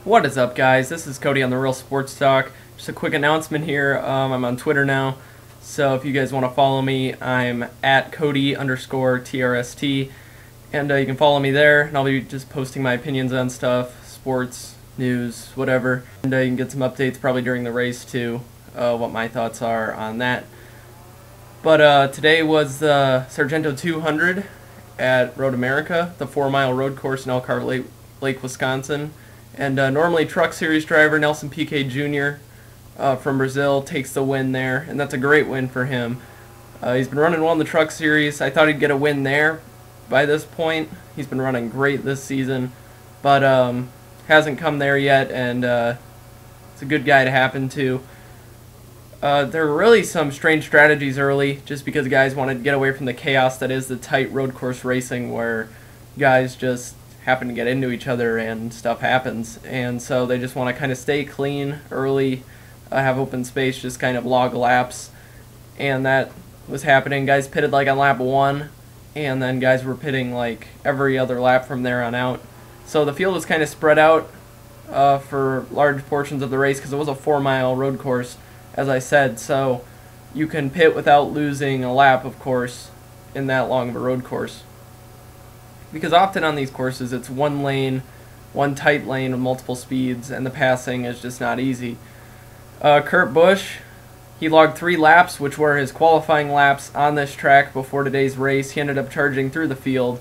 What is up, guys? This is Cody on the Real Sports Talk. Just a quick announcement here. I'm on Twitter now, so if you guys want to follow me, I'm at Cody_TRST, and you can follow me there. And I'll be just posting my opinions on stuff, sports, news, whatever. And you can get some updates probably during the race too, what my thoughts are on that. But today was the Sargento 200 at Road America, the 4-mile road course in Elkhart Lake, Wisconsin. And normally Truck Series driver Nelson Piquet Jr. From Brazil takes the win there, and that's a great win for him. He's been running well in the Truck Series. I thought he'd get a win there by this point. He's been running great this season, but hasn't come there yet, and it's a good guy to happen to. There were really some strange strategies early, just because guys wanted to get away from the chaos that is the tight road course racing, where guys just happen to get into each other and stuff happens, and so they just want to kind of stay clean early, have open space, just kind of log laps, and that was happening. Guys pitted like on lap 1, and then guys were pitting like every other lap from there on out. So the field was kind of spread out for large portions of the race because it was a 4-mile road course, as I said, so you can pit without losing a lap, of course, in that long of a road course. Because often on these courses it's one lane, one tight lane with multiple speeds, and the passing is just not easy. Kurt Busch, he logged 3 laps, which were his qualifying laps on this track before today's race. He ended up charging through the field.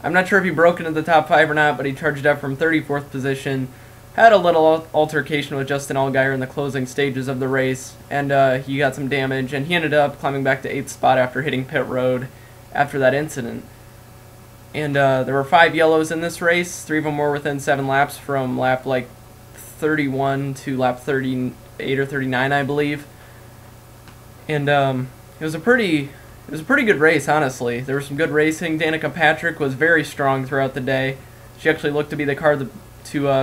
I'm not sure if he broke into the top 5 or not, but he charged up from 34th position. Had a little altercation with Justin Allgaier in the closing stages of the race, and he got some damage, and he ended up climbing back to 8th spot after hitting pit road after that incident. And there were 5 yellows in this race. 3 of them were within 7 laps, from lap like 31 to lap 38 or 39, I believe. And it was a pretty good race, honestly. There was some good racing. Danica Patrick was very strong throughout the day. She actually looked to be the car to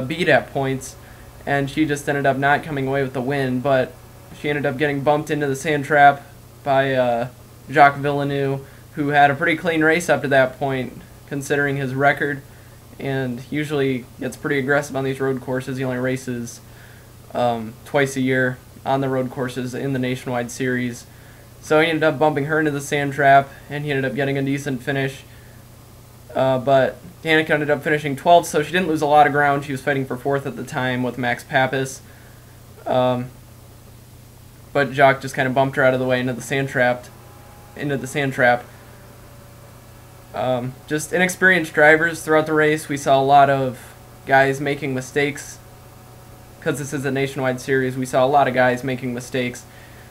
beat at points, and she just ended up not coming away with the win. But she ended up getting bumped into the sand trap by Jacques Villeneuve, who had a pretty clean race up to that point, considering his record, and usually gets pretty aggressive on these road courses. He only races twice a year on the road courses in the Nationwide Series. So he ended up bumping her into the sand trap, and he ended up getting a decent finish. But Danica ended up finishing 12th, so she didn't lose a lot of ground. She was fighting for 4th at the time with Max Pappas. But Jacques just kind of bumped her out of the way into the sand trap. Just inexperienced drivers throughout the race. We saw a lot of guys making mistakes. Because this is a Nationwide Series, we saw a lot of guys making mistakes.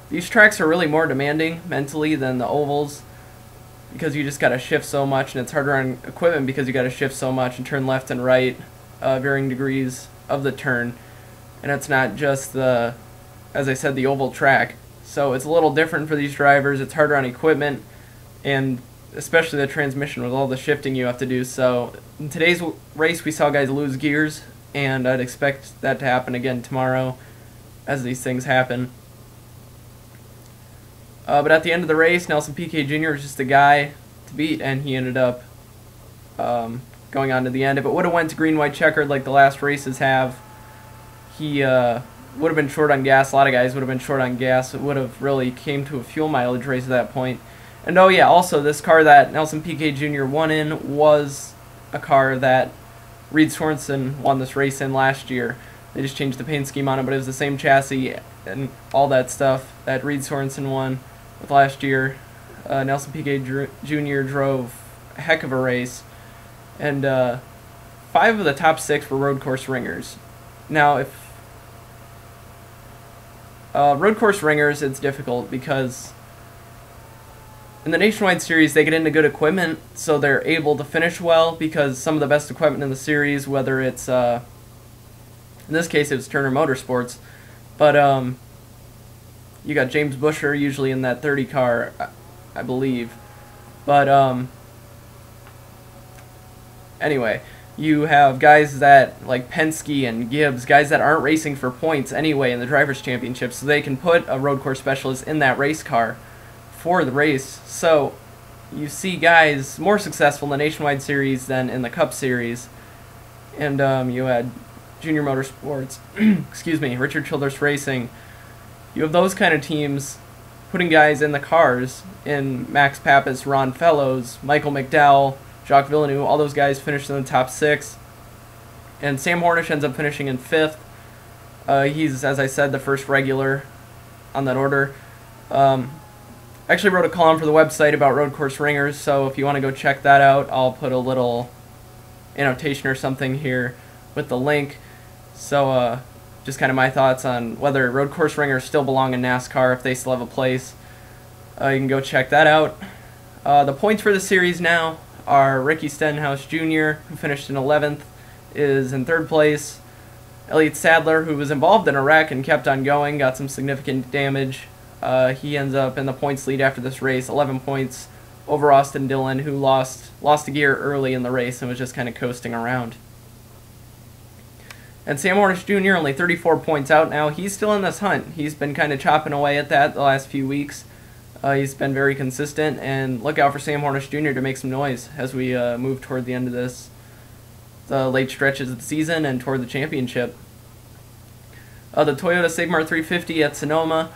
These tracks are really more demanding mentally than the ovals, because you just got to shift so much, and it's harder on equipment because you got to shift so much and turn left and right, varying degrees of the turn. And it's not just the, as I said, the oval track. So it's a little different for these drivers. It's harder on equipment, and especially the transmission with all the shifting you have to do. So in today's race we saw guys lose gears, and I'd expect that to happen again tomorrow as these things happen. But at the end of the race, Nelson Piquet Jr. was just a guy to beat, and he ended up going on to the end. If it would have went to green-white checkered like the last races have, he would have been short on gas. A lot of guys would have been short on gas. It would have really came to a fuel mileage race at that point. And oh yeah, also this car that Nelson Piquet Jr. won in was a car that Reed Sorensen won this race in last year. They just changed the paint scheme on it, but it was the same chassis and all that stuff that Reed Sorensen won with last year. Nelson Piquet Jr. drove a heck of a race, and 5 of the top 6 were road course ringers. Now, if road course ringers, it's difficult because in the Nationwide Series, they get into good equipment, so they're able to finish well, because some of the best equipment in the series, whether it's, in this case it was Turner Motorsports, but you got James Buescher usually in that 30 car, I believe. But anyway, you have guys that, like Penske and Gibbs, guys that aren't racing for points anyway in the Drivers' Championship, so they can put a road course specialist in that race car for the race. So you see guys more successful in the Nationwide Series than in the Cup Series. And you had Junior Motorsports, excuse me, Richard Childress Racing. You have those kind of teams putting guys in the cars in Max Pappas, Ron Fellows, Michael McDowell, Jacques Villeneuve. All those guys finished in the top 6. And Sam Hornish ends up finishing in 5th. He's, as I said, the first regular on that order. I actually wrote a column for the website about road course ringers, so if you want to go check that out, I'll put a little annotation or something here with the link. So just kind of my thoughts on whether road course ringers still belong in NASCAR, if they still have a place. You can go check that out. The points for the series now are Ricky Stenhouse Jr., who finished in 11th, is in 3rd place. Elliott Sadler, who was involved in a wreck and kept on going, got some significant damage. He ends up in the points lead after this race, 11 points over Austin Dillon, who lost a gear early in the race and was just kind of coasting around. And Sam Hornish Jr., only 34 points out now. He's still in this hunt. He's been kind of chopping away at that the last few weeks. He's been very consistent, and look out for Sam Hornish Jr. to make some noise as we move toward the end of the late stretches of the season and toward the championship. The Toyota Sigmar 350 at Sonoma.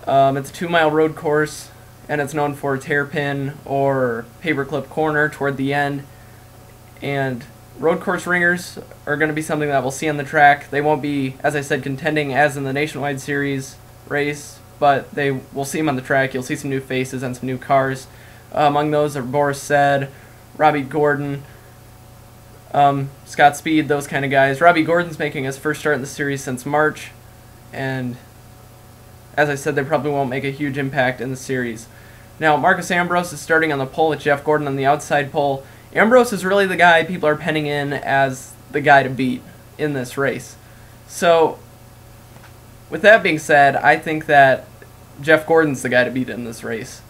It's a 2-mile road course, and it's known for its hairpin or paperclip corner toward the end. And road course ringers are going to be something that we'll see on the track. They won't be, as I said, contending as in the Nationwide Series race, but we'll see them on the track. You'll see some new faces and some new cars. Among those are Boris Said, Robbie Gordon, Scott Speed, those kind of guys. Robbie Gordon's making his first start in the series since March, and as I said, they probably won't make a huge impact in the series. Now, Marcus Ambrose is starting on the pole with Jeff Gordon on the outside pole. Ambrose is really the guy people are penning in as the guy to beat in this race. So, with that being said, I think that Jeff Gordon's the guy to beat in this race.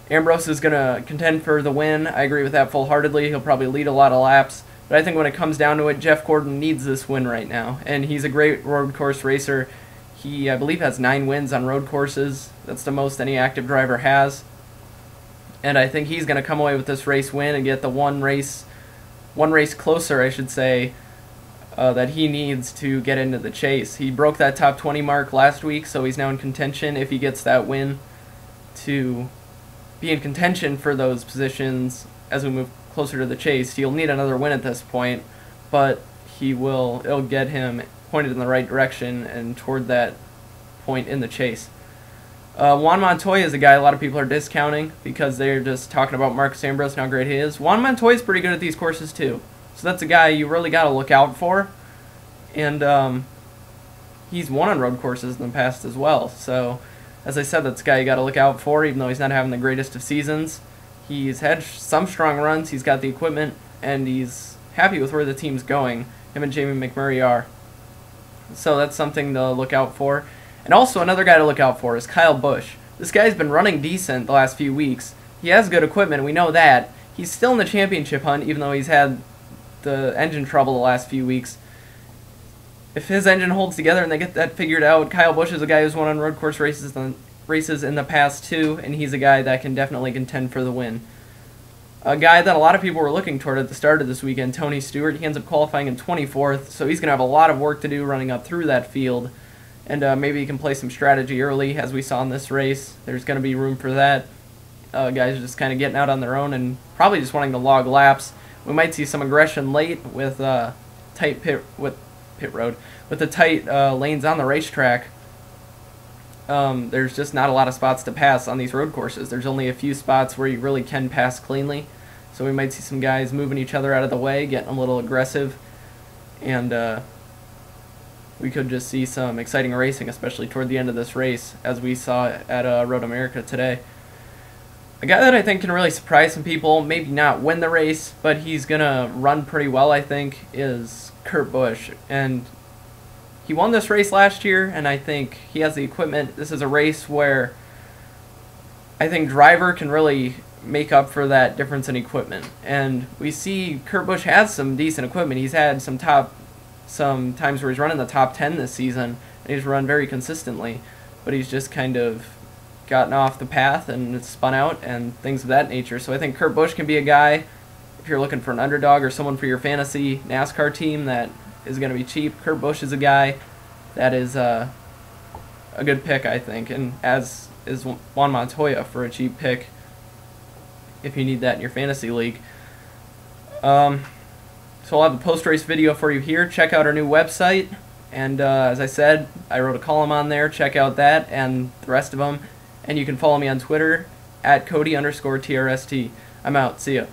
Ambrose is going to contend for the win. I agree with that full-heartedly. He'll probably lead a lot of laps. But I think when it comes down to it, Jeff Gordon needs this win right now. And he's a great road course racer. He, I believe, has 9 wins on road courses. That's the most any active driver has. And I think he's going to come away with this race win and get the one race closer, I should say, that he needs to get into the chase. He broke that top 20 mark last week, so he's now in contention if he gets that win to be in contention for those positions as we move closer to the chase. He'll need another win at this point, but it'll get him pointed in the right direction and toward that point in the chase. Juan Montoya is a guy a lot of people are discounting because they're just talking about Marcus Ambrose and how great he is. Juan Montoya is pretty good at these courses too, so that's a guy you really got to look out for. And he's won on road courses in the past as well. So, as I said, that's a guy you got to look out for, even though he's not having the greatest of seasons. He's had some strong runs, he's got the equipment, and he's happy with where the team's going. Him and Jamie McMurray are. So that's something to look out for. And also another guy to look out for is Kyle Busch. This guy's been running decent the last few weeks. He has good equipment, we know that. He's still in the championship hunt, even though he's had the engine trouble the last few weeks. If his engine holds together and they get that figured out, Kyle Busch is a guy who's won on road course races in the past too, and he's a guy that can definitely contend for the win. A guy that a lot of people were looking toward at the start of this weekend, Tony Stewart, he ends up qualifying in 24th, so he's going to have a lot of work to do running up through that field. And maybe he can play some strategy early, as we saw in this race. There's going to be room for that. Guys are just kind of getting out on their own and probably just wanting to log laps. We might see some aggression late with tight with the tight lanes on the racetrack. There's just not a lot of spots to pass on these road courses. There's only a few spots where you really can pass cleanly. So we might see some guys moving each other out of the way, getting a little aggressive, and we could just see some exciting racing, especially toward the end of this race, as we saw at Road America today. A guy that I think can really surprise some people, maybe not win the race, but he's going to run pretty well, I think, is Kurt Busch. And he won this race last year, and I think he has the equipment. This is a race where I think driver can really make up for that difference in equipment. And we see Kurt Busch has some decent equipment. He's had some times where he's running the top 10 this season, and he's run very consistently, but he's just kind of gotten off the path and spun out and things of that nature. So I think Kurt Busch can be a guy, if you're looking for an underdog or someone for your fantasy NASCAR team that is going to be cheap. Kurt Busch is a guy that is a good pick, I think, and as is Juan Montoya for a cheap pick if you need that in your fantasy league. So I'll have a post-race video for you here. Check out our new website, and as I said, I wrote a column on there. Check out that and the rest of them, and you can follow me on Twitter at Cody_TRST. I'm out. See ya.